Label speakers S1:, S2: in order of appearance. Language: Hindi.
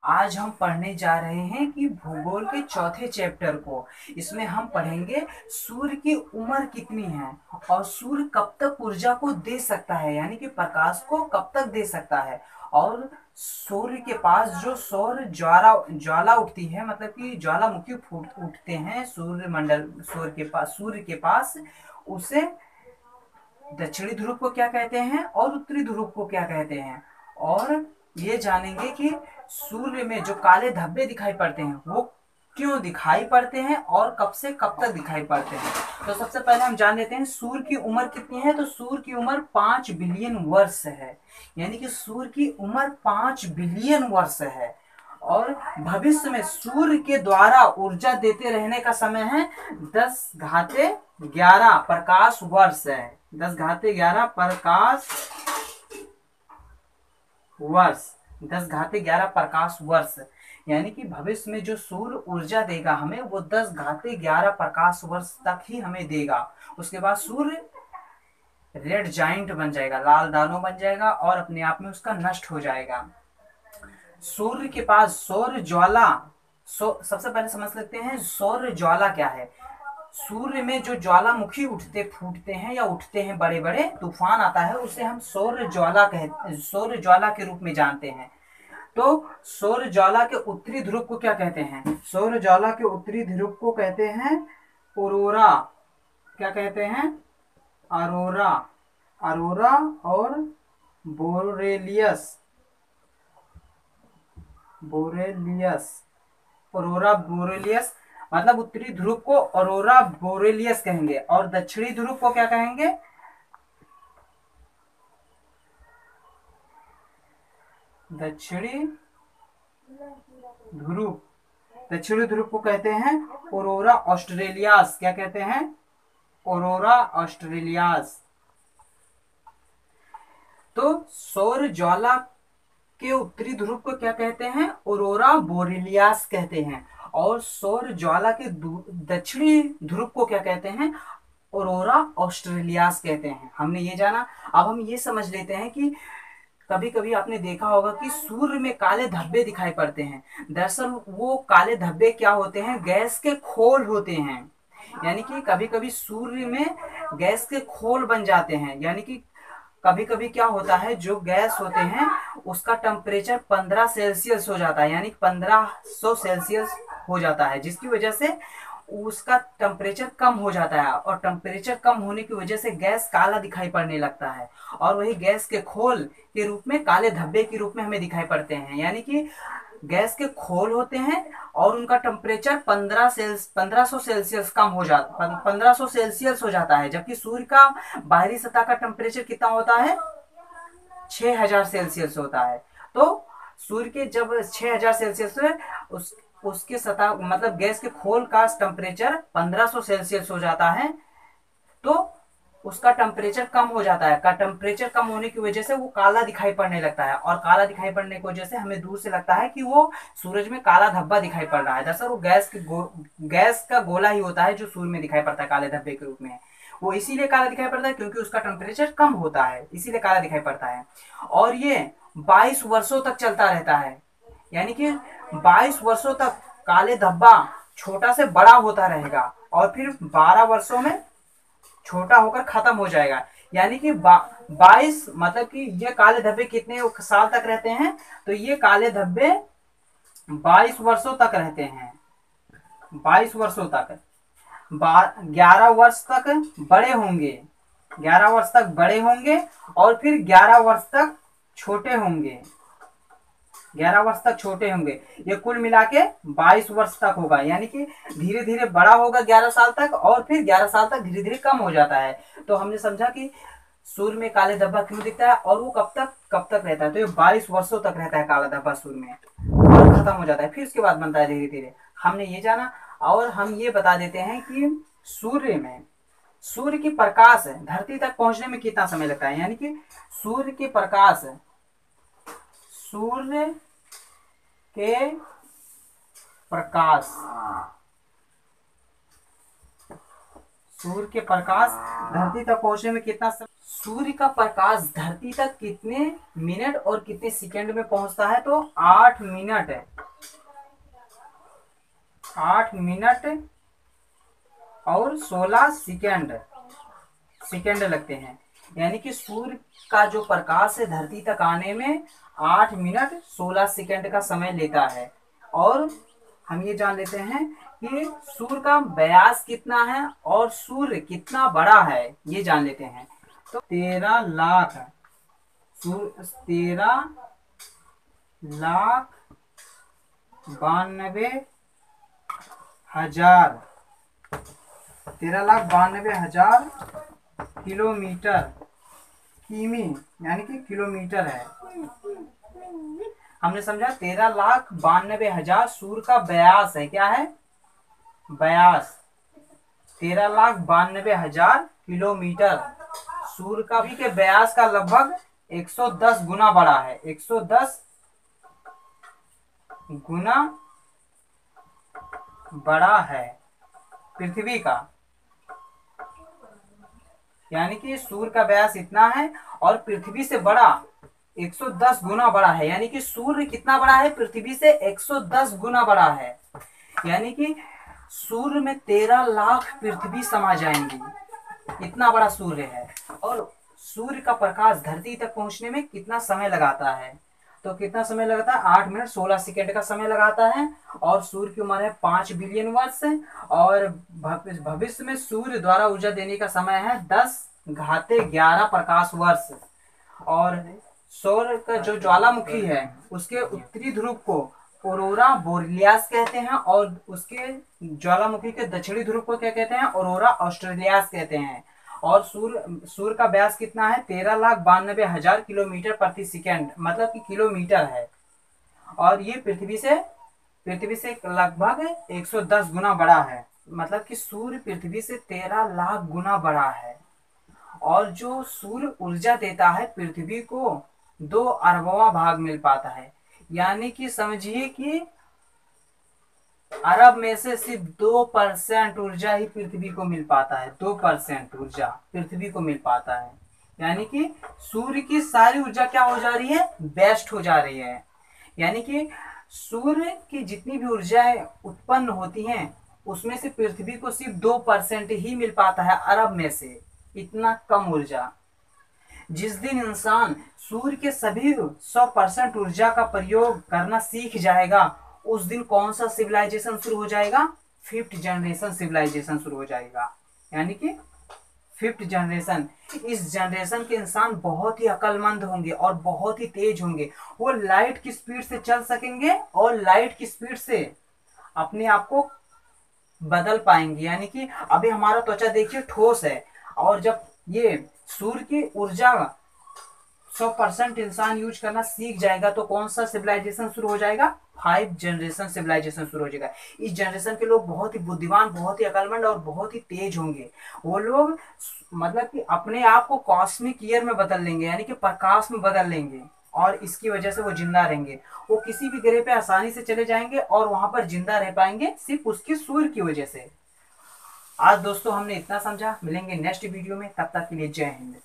S1: आज हम पढ़ने जा रहे हैं कि भूगोल के चौथे चैप्टर को। इसमें हम पढ़ेंगे सूर्य की उम्र कितनी है और सूर्य कब तक ऊर्जा को दे सकता है, यानी कि प्रकाश को कब तक दे सकता है। और सूर्य के पास जो सौर ज्वाला ज्वाला उठती है, मतलब कि ज्वालामुखी फूट उठते हैं सूर्य मंडल, सूर्य के पास उसे दक्षिणी ध्रुव को क्या कहते हैं और उत्तरी ध्रुव को क्या कहते हैं। और ये जानेंगे कि सूर्य में जो काले धब्बे दिखाई पड़ते हैं वो क्यों दिखाई पड़ते हैं और कब से कब तक दिखाई पड़ते हैं। तो सबसे पहले हम जान लेते हैं सूर्य की उम्र कितनी है। तो सूर्य की उम्र 5 बिलियन वर्ष है, यानी कि सूर्य की उम्र 5 बिलियन वर्ष है। और भविष्य में सूर्य के द्वारा ऊर्जा देते रहने का समय है 10 घाते 11 प्रकाश वर्ष है। 10 घाते 11 प्रकाश वर्ष। 10 घाते 11 प्रकाश वर्ष, यानी कि भविष्य में जो सूर्य ऊर्जा देगा हमें वो 10 घाते 11 प्रकाश वर्ष तक ही हमें देगा। उसके बाद सूर्य रेड जाइंट बन जाएगा, लाल दानव बन जाएगा और अपने आप में उसका नष्ट हो जाएगा। सूर्य के पास सौर ज्वाला, सबसे पहले समझ लेते हैं सौर ज्वाला क्या है। सूर्य में जो ज्वालामुखी उठते फूटते हैं या उठते हैं, बड़े बड़े तूफान आता है, उसे हम सौर ज्वाला के रूप में जानते हैं। तो सौर ज्वाला के उत्तरी ध्रुव को क्या कहते हैं? सौर ज्वाला के उत्तरी ध्रुव को कहते हैं अरोरा। क्या कहते हैं? अरोरा। अरोरा और बोरेलियस। बोरेलियस, अरोरा बोरेलियस, मतलब उत्तरी ध्रुव को अरोरा बोरेलियस कहेंगे और दक्षिणी ध्रुव को क्या कहेंगे? दक्षिणी ध्रुव। दक्षिणी ध्रुव को कहते हैं अरोरा ऑस्ट्रेलियास। क्या कहते हैं? अरोरा ऑस्ट्रेलियास। तो सौर ज्वाला के उत्तरी ध्रुव को क्या कहते हैं? अरोरा बोरेलियास कहते हैं। और सौर ज्वाला के दक्षिणी ध्रुव को क्या कहते हैं? अरोरा ऑस्ट्रेलियास कहते हैं। हमने ये जाना। अब हम ये समझ लेते हैं कि कभी कभी आपने देखा होगा कि सूर्य में काले धब्बे दिखाई पड़ते हैं। दरअसल वो काले धब्बे क्या होते हैं? गैस के खोल होते हैं। यानी कि कभी कभी सूर्य में गैस के खोल बन जाते हैं। यानी कि कभी कभी क्या होता है, जो गैस होते हैं उसका टेम्परेचर 15 सेल्सियस हो जाता है, यानी 1500 सेल्सियस हो जाता है, जिसकी वजह से उसका टेम्परेचर कम हो जाता है। और टेम्परेचर कम होने की वजह से गैस काला दिखाई पड़ने लगता है और वही गैस के खोल के रूप में, काले धब्बे के रूप में हमें दिखाई पड़ते हैं। यानी कि गैस के खोल होते हैं और उनका टेम्परेचर 1500 सेल्सियस कम हो जाता, 1500 सेल्सियस हो जाता है, जबकि सूर्य का बाहरी सतह का टेम्परेचर कितना होता है? 6000 सेल्सियस होता है। तो सूर्य के जब 6000 सेल्सियस है, उसके सतह मतलब गैस के खोल का टेम्परेचर 1500 सेल्सियस हो जाता है, तो उसका टेम्परेचर कम हो जाता है। का टेम्परेचर कम होने की वजह से वो काला दिखाई पड़ने लगता है और काला दिखाई पड़ने की वजह से हमें दूर से लगता है कि वो सूरज में काला धब्बा दिखाई पड़ रहा है। दरअसल वो गैस का गोला ही होता है जो सूर्य में दिखाई पड़ता है काले धब्बे के रूप में। वो इसीलिए काला दिखाई पड़ता है क्योंकि उसका टेम्परेचर कम होता है, इसीलिए काला दिखाई पड़ता है। और ये 22 वर्षों तक चलता रहता है, यानी कि 22 वर्षों तक काले धब्बा छोटा से बड़ा होता रहेगा और फिर 12 वर्षों में छोटा होकर खत्म हो जाएगा। यानी कि 22, मतलब कि ये काले धब्बे कितने साल तक रहते हैं? तो ये काले धब्बे 22 वर्षों तक रहते हैं। 22 वर्षों तक 11 वर्ष तक बड़े होंगे, 11 वर्ष तक बड़े होंगे और फिर 11 वर्ष तक छोटे होंगे, 11 वर्ष तक छोटे होंगे। ये कुल मिला के 22 वर्ष तक होगा। यानी कि धीरे धीरे बड़ा होगा 11 साल तक और फिर 11 साल तक धीरे धीरे कम हो जाता है। तो हमने समझा कि सूर्य में काले धब्बा क्यों दिखता है और वो कब तक रहता है। तो ये 22 वर्षों तक रहता है काला धब्बा सूर्य में और खत्म हो जाता है, फिर उसके बाद बनता है धीरे धीरे। हमने ये जाना। और हम ये बता देते हैं कि सूर्य की प्रकाश धरती तक पहुंचने में कितना समय लगता है। यानी कि सूर्य के प्रकाश सूर्य के प्रकाश धरती तक पहुंचने में कितना समय? सूर्य का प्रकाश धरती तक कितने मिनट और कितने सेकंड में पहुंचता है? तो 8 मिनट 8 मिनट और 16 सेकेंड लगते हैं। यानी कि सूर्य का जो प्रकाश है धरती तक आने में 8 मिनट 16 सेकेंड का समय लेता है। और हम ये जान लेते हैं कि सूर्य का व्यास कितना है और सूर्य कितना बड़ा है, ये जान लेते हैं। तो 13,92,000 13,92,000 किलोमीटर, किमी यानी कि किलोमीटर है। हमने समझा 13,92,000 सूर्य का व्यास है। क्या है? व्यास। 13,92,000 किलोमीटर सूर्य का भी के व्यास का लगभग 110 गुना बड़ा है। 110 गुना बड़ा है पृथ्वी का। यानी कि सूर्य का व्यास इतना है और पृथ्वी से बड़ा 110 गुना बड़ा है। यानी कि सूर्य कितना बड़ा है? पृथ्वी से 110 गुना बड़ा है। यानी कि सूर्य में 13 लाख पृथ्वी समा जाएंगी, इतना बड़ा सूर्य है। और सूर्य का प्रकाश धरती तक पहुंचने में कितना समय लगाता है? तो कितना समय लगाता है? 8 मिनट 16 सेकेंड का समय लगाता है। और सूर्य की उम्र है 5 बिलियन वर्ष। और भविष्य में सूर्य द्वारा ऊर्जा देने का समय है 10⁻11 प्रकाश वर्ष। और सौर का जो ज्वालामुखी है उसके उत्तरी ध्रुव को औरोरा बोरिलियास कहते हैं और उसके ज्वालामुखी के दक्षिणी ध्रुव को क्या कहते हैं? औरोरा ऑस्ट्रेलियास कहते हैं। और सूर्य का व्यास कितना है? 13,92,000 किलोमीटर प्रति सेकेंड, मतलब कि किलोमीटर है। और ये पृथ्वी से लगभग 110 गुना बड़ा है। मतलब कि सूर्य पृथ्वी से 13 लाख गुना बड़ा है। और जो सूर्य ऊर्जा देता है पृथ्वी को 2 अरबवां भाग मिल पाता है। यानी कि समझिए कि अरब में से सिर्फ 2% ऊर्जा ही पृथ्वी को मिल पाता है। 2% ऊर्जा पृथ्वी को मिल पाता है। यानी कि सूर्य की सारी ऊर्जा क्या हो जा रही है? वेस्ट हो जा रही है। यानी कि सूर्य की जितनी भी ऊर्जाएं उत्पन्न होती हैं उसमें से पृथ्वी को सिर्फ 2% ही मिल पाता है अरब में से। इतना कम ऊर्जा। जिस दिन इंसान सूर्य के सभी 100% ऊर्जा का प्रयोग करना सीख जाएगा उस दिन कौन सा सिविलाइजेशन शुरू हो जाएगा? 5th जनरेशन सिविलाइजेशन शुरू हो जाएगा। यानी कि 5th जनरेशन। इस जनरेशन के इंसान बहुत ही अक्लमंद होंगे और बहुत ही तेज होंगे। वो लाइट की स्पीड से चल सकेंगे और लाइट की स्पीड से अपने आप को बदल पाएंगे। यानी कि अभी हमारा त्वचा देखिए ठोस है, और जब ये सूर्य की ऊर्जा 100% इंसान यूज करना सीख जाएगा तो कौन सा सिविलाइजेशन शुरू हो जाएगा? 5th जनरेशन सिविलाइजेशन शुरू हो जाएगा। इस जनरेशन के लोग बहुत ही बुद्धिमान, बहुत ही अक्लमंद और बहुत ही तेज होंगे। वो लोग मतलब कि अपने आप को कॉस्मिक ईयर में बदल लेंगे, यानी कि प्रकाश में बदल लेंगे, और इसकी वजह से वो जिंदा रहेंगे। वो किसी भी ग्रह पे आसानी से चले जाएंगे और वहां पर जिंदा रह पाएंगे सिर्फ उसकी सूर्य की वजह से। आज दोस्तों हमने इतना समझा। मिलेंगे नेक्स्ट वीडियो में, तब तक के लिए जय हिंद।